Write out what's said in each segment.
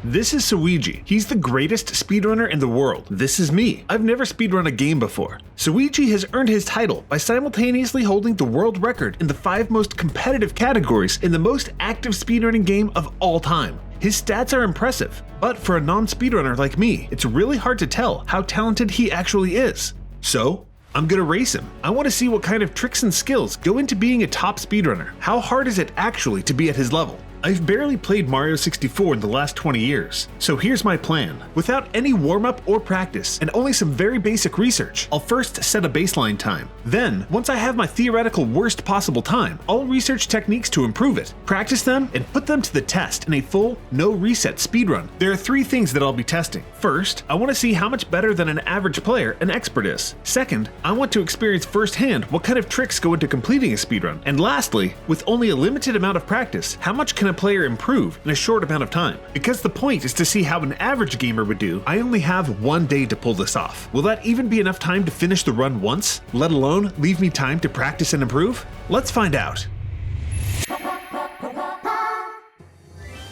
This is Suigi. He's the greatest speedrunner in the world. This is me. I've never speedrun a game before. Suigi has earned his title by simultaneously holding the world record in the 5 most competitive categories in the most active speedrunning game of all time. His stats are impressive, but for a non-speedrunner like me, it's really hard to tell how talented he actually is. So, I'm gonna race him. I want to see what kind of tricks and skills go into being a top speedrunner. How hard is it actually to be at his level? I've barely played Mario 64 in the last 20 years, so here's my plan. Without any warm-up or practice, and only some very basic research, I'll first set a baseline time. Then, once I have my theoretical worst possible time, I'll research techniques to improve it, practice them, and put them to the test in a full, no-reset speedrun. There are 3 things that I'll be testing. First, I want to see how much better than an average player an expert is. Second, I want to experience firsthand what kind of tricks go into completing a speedrun. And lastly, with only a limited amount of practice, how much can a player improve in a short amount of time? Because the point is to see how an average gamer would do, I only have 1 day to pull this off. Will that even be enough time to finish the run once, let alone leave me time to practice and improve? Let's find out.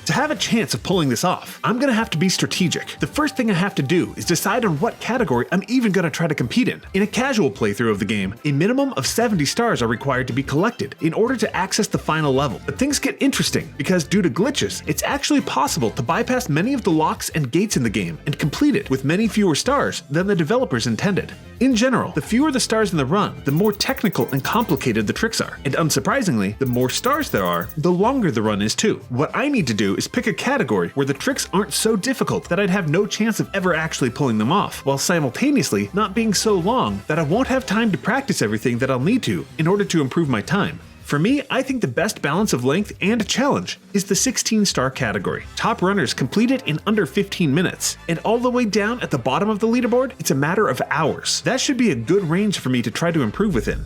To have a chance of pulling this off, I'm gonna have to be strategic. The first thing I have to do is decide on what category I'm even gonna try to compete in. In a casual playthrough of the game, a minimum of 70 stars are required to be collected in order to access the final level. But things get interesting because due to glitches, it's actually possible to bypass many of the locks and gates in the game and complete it with many fewer stars than the developers intended. In general, the fewer the stars in the run, the more technical and complicated the tricks are. And unsurprisingly, the more stars there are, the longer the run is too. What I need to do is pick a category where the tricks aren't so difficult that I'd have no chance of ever actually pulling them off, while simultaneously not being so long that I won't have time to practice everything that I'll need to in order to improve my time. For me, I think the best balance of length and challenge is the 16-star category. Top runners complete it in under 15 minutes, and all the way down at the bottom of the leaderboard, it's a matter of hours. That should be a good range for me to try to improve within.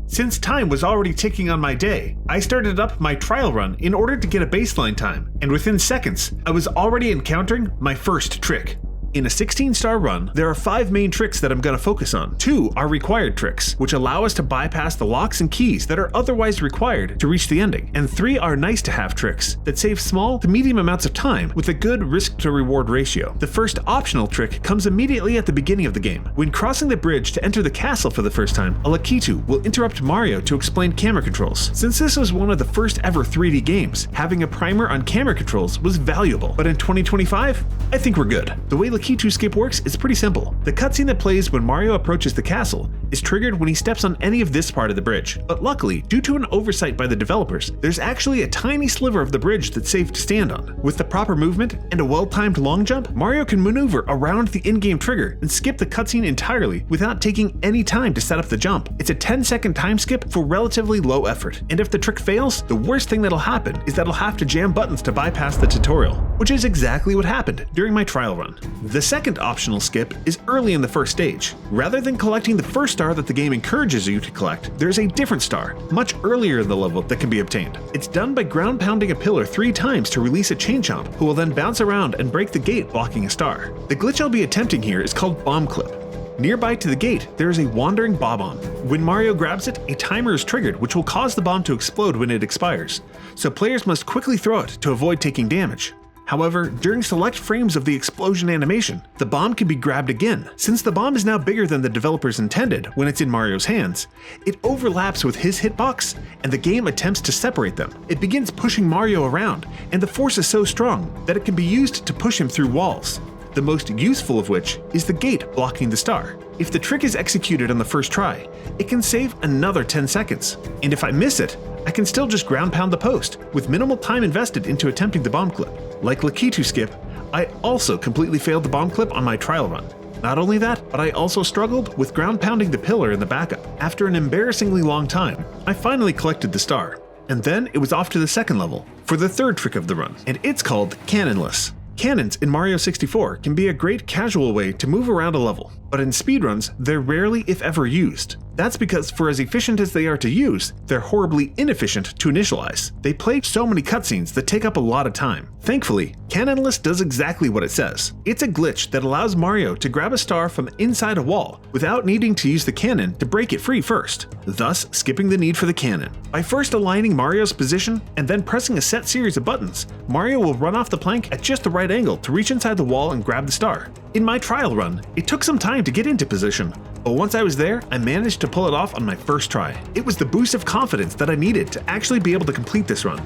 Since time was already ticking on my day, I started up my trial run in order to get a baseline time, and within seconds, I was already encountering my first trick. In a 16-star run, there are 5 main tricks that I'm going to focus on. 2 are required tricks, which allow us to bypass the locks and keys that are otherwise required to reach the ending. And 3 are nice-to-have tricks that save small to medium amounts of time with a good risk-to-reward ratio. The first optional trick comes immediately at the beginning of the game. When crossing the bridge to enter the castle for the first time, a Lakitu will interrupt Mario to explain camera controls. Since this was one of the first ever 3D games, having a primer on camera controls was valuable. But in 2025, I think we're good. The way Lakitu skip works is pretty simple. The cutscene that plays when Mario approaches the castle is triggered when he steps on any of this part of the bridge. But luckily, due to an oversight by the developers, there's actually a tiny sliver of the bridge that's safe to stand on. With the proper movement and a well-timed long jump, Mario can maneuver around the in-game trigger and skip the cutscene entirely without taking any time to set up the jump. It's a 10-second time skip for relatively low effort, and if the trick fails, the worst thing that'll happen is that I'll have to jam buttons to bypass the tutorial, which is exactly what happened during my trial run. The second optional skip is early in the first stage. Rather than collecting the first star that the game encourages you to collect, there's a different star, much earlier in the level, that can be obtained. It's done by ground pounding a pillar 3 times to release a chain chomp, who will then bounce around and break the gate blocking a star. The glitch I'll be attempting here is called Bomb Clip. Nearby to the gate, there is a wandering bomb. When Mario grabs it, a timer is triggered which will cause the bomb to explode when it expires, so players must quickly throw it to avoid taking damage. However, during select frames of the explosion animation, the bomb can be grabbed again. Since the bomb is now bigger than the developers intended when it's in Mario's hands, it overlaps with his hitbox, and the game attempts to separate them. It begins pushing Mario around, and the force is so strong that it can be used to push him through walls, the most useful of which is the gate blocking the star. If the trick is executed on the first try, it can save another 10 seconds, and if I miss it, I can still just ground pound the post, with minimal time invested into attempting the bomb clip. Like Lakitu skip, I also completely failed the bomb clip on my trial run. Not only that, but I also struggled with ground pounding the pillar in the backup. After an embarrassingly long time, I finally collected the star, and then it was off to the second level, for the third trick of the run, and it's called Cannonless. Cannons in Mario 64 can be a great casual way to move around a level, but in speedruns, they're rarely if ever used. That's because for as efficient as they are to use, they're horribly inefficient to initialize. They play so many cutscenes that take up a lot of time. Thankfully, Cannonless does exactly what it says. It's a glitch that allows Mario to grab a star from inside a wall without needing to use the cannon to break it free first, thus skipping the need for the cannon. By first aligning Mario's position and then pressing a set series of buttons, Mario will run off the plank at just the right angle to reach inside the wall and grab the star. In my trial run, it took some time to get into position, but once I was there, I managed to pull it off on my first try. It was the boost of confidence that I needed to actually be able to complete this run.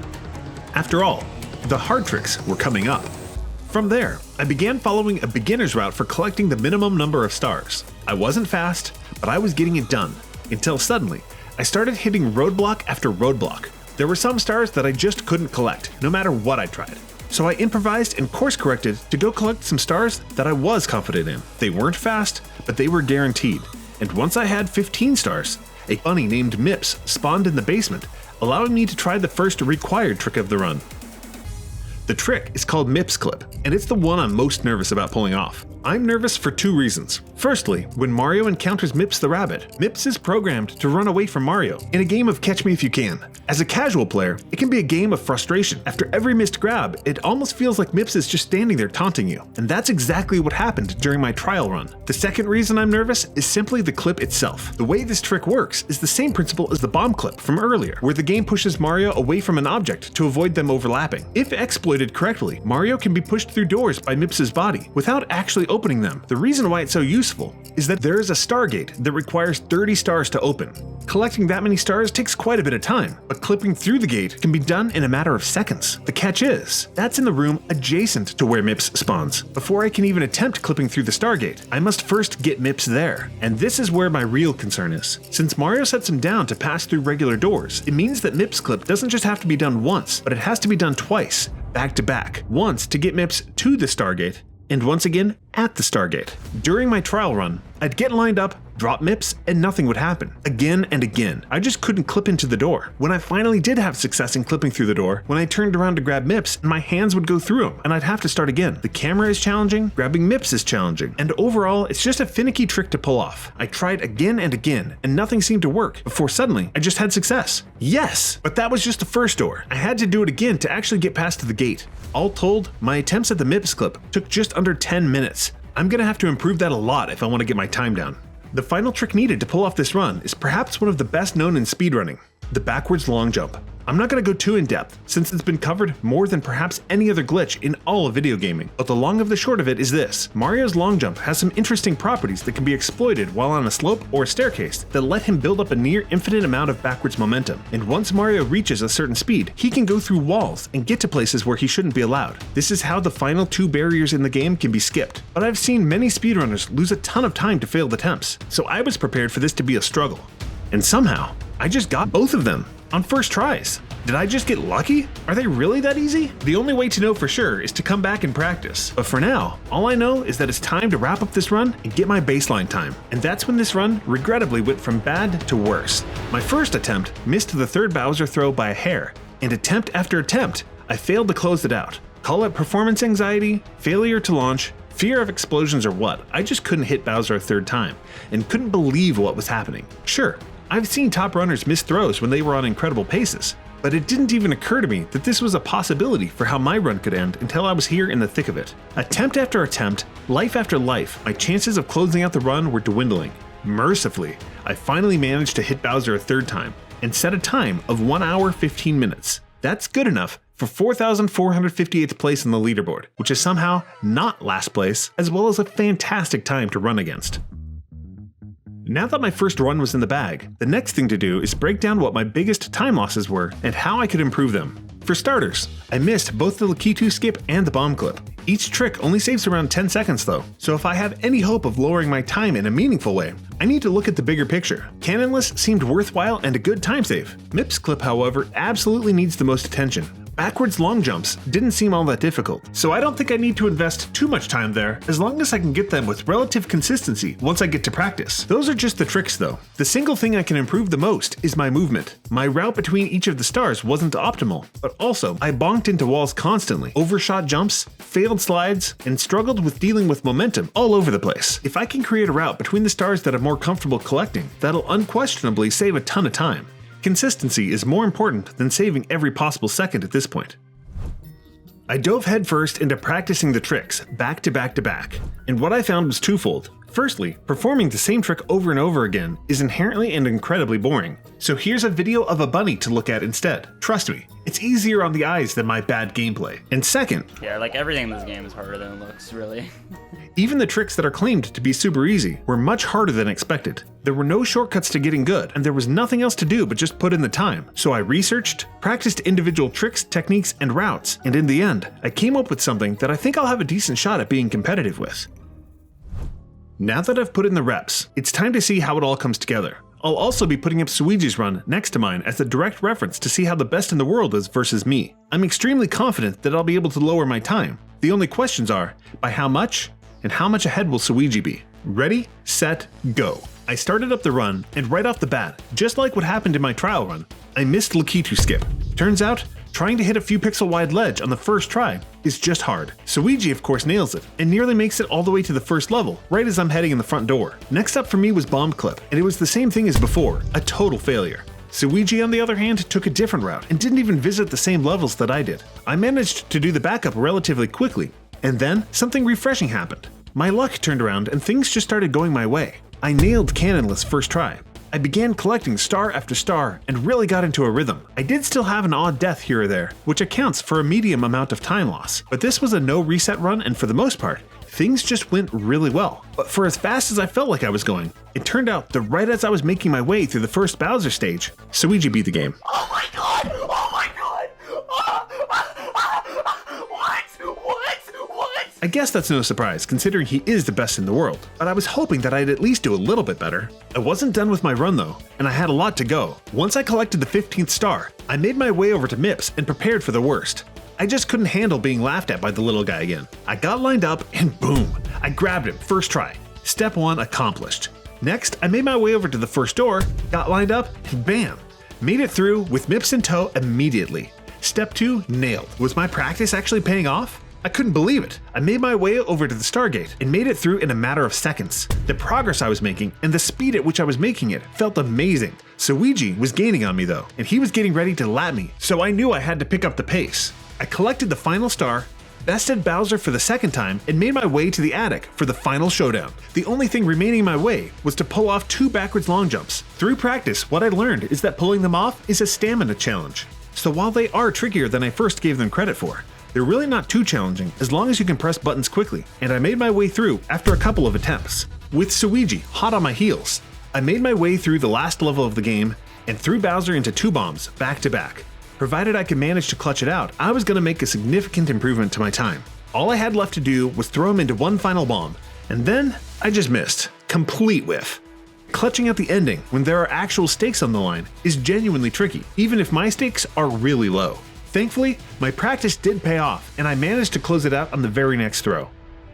After all, the hard tricks were coming up. From there, I began following a beginner's route for collecting the minimum number of stars. I wasn't fast, but I was getting it done, until suddenly, I started hitting roadblock after roadblock. There were some stars that I just couldn't collect, no matter what I tried. So I improvised and course corrected to go collect some stars that I was confident in. They weren't fast, but they were guaranteed. And once I had 15 stars, a bunny named Mips spawned in the basement, allowing me to try the first required trick of the run. The trick is called Mips Clip, and it's the one I'm most nervous about pulling off. I'm nervous for two reasons. Firstly, when Mario encounters Mips the rabbit, Mips is programmed to run away from Mario in a game of Catch Me If You Can. As a casual player, it can be a game of frustration. After every missed grab, it almost feels like Mips is just standing there taunting you, and that's exactly what happened during my trial run. The second reason I'm nervous is simply the clip itself. The way this trick works is the same principle as the bomb clip from earlier, where the game pushes Mario away from an object to avoid them overlapping. If exploited correctly, Mario can be pushed through doors by Mips's body without actually opening them. The reason why it's so useful is that there is a Stargate that requires 30 stars to open. Collecting that many stars takes quite a bit of time, but clipping through the gate can be done in a matter of seconds. The catch is, that's in the room adjacent to where Mips spawns. Before I can even attempt clipping through the Stargate, I must first get Mips there. And this is where my real concern is. Since Mario sets him down to pass through regular doors, it means that Mips clip doesn't just have to be done once, but it has to be done twice, back to back. Once to get Mips to the Stargate, and once again at the Stargate. During my trial run, I'd get lined up, drop Mips, and nothing would happen. Again and again. I just couldn't clip into the door. When I finally did have success in clipping through the door, when I turned around to grab Mips, my hands would go through them, and I'd have to start again. The camera is challenging, grabbing Mips is challenging, and overall, it's just a finicky trick to pull off. I tried again and again, and nothing seemed to work, before suddenly, I just had success. Yes! But that was just the first door. I had to do it again to actually get past the gate. All told, my attempts at the Mips clip took just under 10 minutes. I'm gonna have to improve that a lot if I want to get my time down. The final trick needed to pull off this run is perhaps one of the best known in speedrunning, the backwards long jump. I'm not going to go too in depth, since it's been covered more than perhaps any other glitch in all of video gaming, but the long of the short of it is this. Mario's long jump has some interesting properties that can be exploited while on a slope or a staircase that let him build up a near infinite amount of backwards momentum, and once Mario reaches a certain speed, he can go through walls and get to places where he shouldn't be allowed. This is how the final two barriers in the game can be skipped, but I've seen many speedrunners lose a ton of time to failed attempts, so I was prepared for this to be a struggle. And somehow, I just got both of them on first tries. Did I just get lucky? Are they really that easy? The only way to know for sure is to come back and practice. But for now, all I know is that it's time to wrap up this run and get my baseline time. And that's when this run regrettably went from bad to worse. My first attempt missed the third Bowser throw by a hair, and attempt after attempt, I failed to close it out. Call it performance anxiety, failure to launch, fear of explosions or what, I just couldn't hit Bowser a third time, and couldn't believe what was happening. Sure, I've seen top runners miss throws when they were on incredible paces, but it didn't even occur to me that this was a possibility for how my run could end until I was here in the thick of it. Attempt after attempt, life after life, my chances of closing out the run were dwindling. Mercifully, I finally managed to hit Bowser a third time, and set a time of 1 hour 15 minutes. That's good enough for 4,458th place on the leaderboard, which is somehow not last place, as well as a fantastic time to run against. Now that my first run was in the bag, the next thing to do is break down what my biggest time losses were and how I could improve them. For starters, I missed both the Lakitu skip and the bomb clip. Each trick only saves around 10 seconds though, so if I have any hope of lowering my time in a meaningful way, I need to look at the bigger picture. Cannonless seemed worthwhile and a good time save. Mips clip, however, absolutely needs the most attention. Backwards long jumps didn't seem all that difficult, so I don't think I need to invest too much time there as long as I can get them with relative consistency once I get to practice. Those are just the tricks though. The single thing I can improve the most is my movement. My route between each of the stars wasn't optimal, but also I bonked into walls constantly, overshot jumps, failed slides, and struggled with dealing with momentum all over the place. If I can create a route between the stars that I'm more comfortable collecting, that'll unquestionably save a ton of time. Consistency is more important than saving every possible second at this point. I dove headfirst into practicing the tricks back to back to back, and what I found was twofold. Firstly, performing the same trick over and over again is inherently and incredibly boring, so here's a video of a bunny to look at instead. Trust me, it's easier on the eyes than my bad gameplay. And second, yeah, like everything in this game is harder than it looks, really. Even the tricks that are claimed to be super easy were much harder than expected. There were no shortcuts to getting good, and there was nothing else to do but just put in the time. So I researched, practiced individual tricks, techniques, and routes, and in the end, I came up with something that I think I'll have a decent shot at being competitive with. Now that I've put in the reps, it's time to see how it all comes together. I'll also be putting up Suigi's run next to mine as a direct reference to see how the best in the world is versus me. I'm extremely confident that I'll be able to lower my time. The only questions are, by how much, and how much ahead will Suigi be? Ready, set, go. I started up the run, and right off the bat, just like what happened in my trial run, I missed Lakitu skip. Turns out, trying to hit a few pixel wide ledge on the first try is just hard. Suigi of course nails it, and nearly makes it all the way to the first level, right as I'm heading in the front door. Next up for me was bomb clip, and it was the same thing as before, a total failure. Suigi on the other hand took a different route, and didn't even visit the same levels that I did. I managed to do the backup relatively quickly, and then something refreshing happened. My luck turned around and things just started going my way. I nailed cannonless first try. I began collecting star after star and really got into a rhythm. I did still have an odd death here or there, which accounts for a medium amount of time loss, but this was a no reset run, and for the most part, things just went really well. But for as fast as I felt like I was going, it turned out that right as I was making my way through the first Bowser stage, Suigi beat the game. Oh my god! Oh my god! What? I guess that's no surprise, considering he is the best in the world, but I was hoping that I'd at least do a little bit better. I wasn't done with my run though, and I had a lot to go. Once I collected the 15th star, I made my way over to Mips and prepared for the worst. I just couldn't handle being laughed at by the little guy again. I got lined up and boom, I grabbed him first try. Step 1 accomplished. Next, I made my way over to the first door, got lined up, and bam! Made it through with Mips in tow immediately. Step 2 nailed. Was my practice actually paying off? I couldn't believe it. I made my way over to the Stargate and made it through in a matter of seconds. The progress I was making and the speed at which I was making it felt amazing. Suigi was gaining on me though, and he was getting ready to lap me, so I knew I had to pick up the pace. I collected the final star, bested Bowser for the second time, and made my way to the attic for the final showdown. The only thing remaining in my way was to pull off 2 backwards long jumps. Through practice, what I learned is that pulling them off is a stamina challenge. So while they are trickier than I first gave them credit for, they're really not too challenging as long as you can press buttons quickly, and I made my way through after a couple of attempts. With Suigi hot on my heels, I made my way through the last level of the game and threw Bowser into 2 bombs back to back. Provided I could manage to clutch it out, I was going to make a significant improvement to my time. All I had left to do was throw him into one final bomb, and then I just missed. Complete whiff. Clutching at the ending when there are actual stakes on the line is genuinely tricky, even if my stakes are really low. Thankfully, my practice did pay off, and I managed to close it out on the very next throw.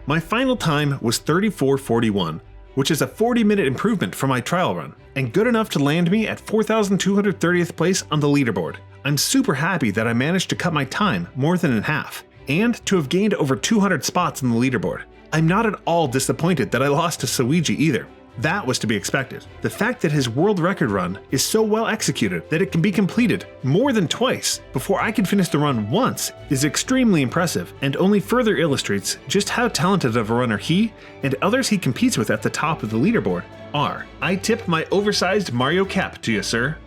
My final time was 34:41, which is a 40-minute improvement from my trial run, and good enough to land me at 4,230th place on the leaderboard. I'm super happy that I managed to cut my time more than in half, and to have gained over 200 spots on the leaderboard. I'm not at all disappointed that I lost to Suigi either. That was to be expected. The fact that his world record run is so well executed that it can be completed more than twice before I can finish the run once is extremely impressive, and only further illustrates just how talented of a runner he and others he competes with at the top of the leaderboard are. I tip my oversized Mario cap to you, sir.